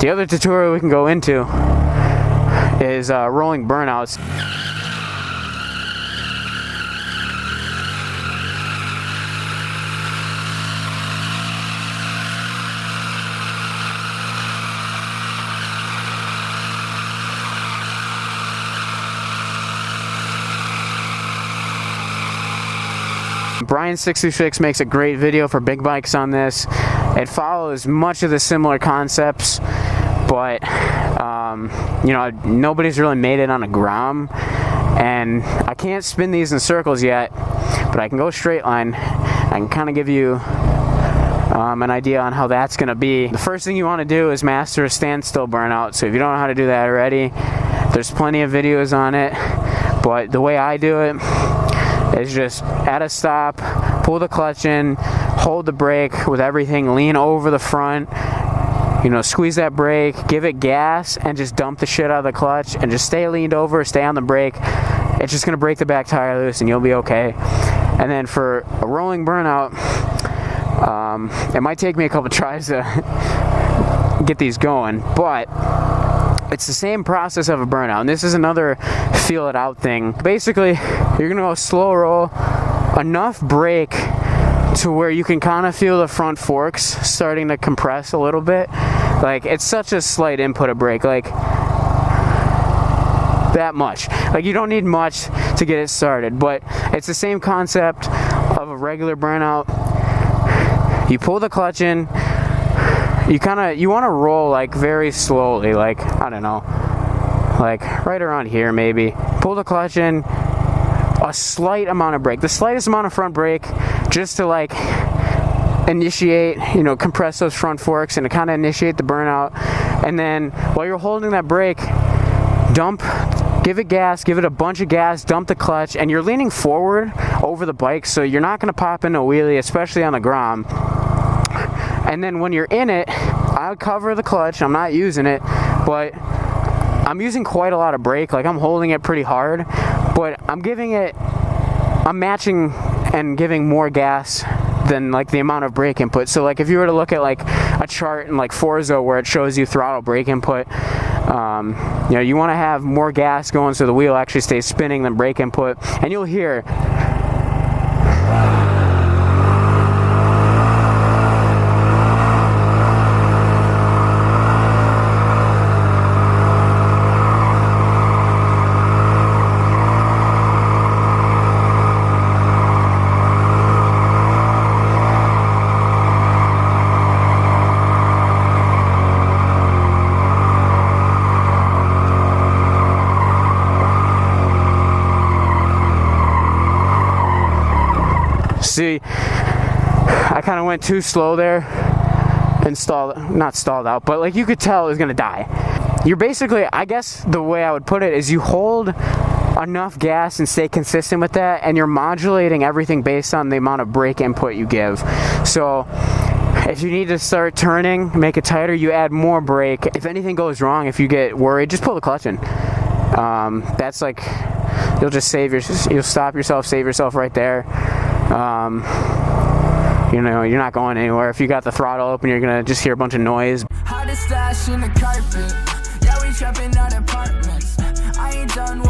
The other tutorial we can go into is rolling burnouts. Brian66 makes a great video for big bikes on this. It follows much of the similar concepts, but you know, nobody's really made it on a Grom, and I can't spin these in circles yet, but I can go straight line. I can kind of give you an idea on how that's going to be. The first thing you want to do is master a standstill burnout. So if you don't know how to do that already, there's plenty of videos on it, but the way I do it is just at a stop, pull the clutch in, hold the brake with everything, lean over the front, you know, squeeze that brake, give it gas, and just dump the shit out of the clutch, and just stay leaned over, stay on the brake. It's just gonna break the back tire loose and you'll be okay. And then for a rolling burnout, it might take me a couple tries to get these going, but it's the same process of a burnout, and this is another feel it out thing. Basically, you're gonna go slow roll, enough brake to where you can kind of feel the front forks starting to compress a little bit. Like, it's such a slight input of brake, like that much. Like, you don't need much to get it started, but it's the same concept of a regular burnout. You pull the clutch in, you want to roll like very slowly, like, I don't know, like right around here maybe. Pull the clutch in, a slight amount of brake, the slightest amount of front brake, just to like initiate, you know, compress those front forks and to kind of initiate the burnout. And then while you're holding that brake, give it gas, give it a bunch of gas, dump the clutch, and you're leaning forward over the bike, so you're not going to pop into a wheelie, especially on the Grom. And then when you're in it, I'll cover the clutch. I'm not using it, but I'm using quite a lot of brake. Like, I'm holding it pretty hard, but I'm matching and giving more gas than like the amount of brake input. So like if you were to look at like a chart in like Forza where it shows you throttle brake input, you know, you want to have more gas going so the wheel actually stays spinning than brake input, and you'll hear See, I kind of went too slow there and not stalled out, but like you could tell it was gonna die. You're basically, I guess the way I would put it is you hold enough gas and stay consistent with that, and you're modulating everything based on the amount of brake input you give. So if you need to start turning, make it tighter, you add more brake. If anything goes wrong, if you get worried, just pull the clutch in. That's like, you'll just you'll stop yourself, save yourself right there. You know, you're not going anywhere. If you got the throttle open, you're gonna just hear a bunch of noise. Hardest stash in the carpet. Yeah, we trapping out apartments. I ain't done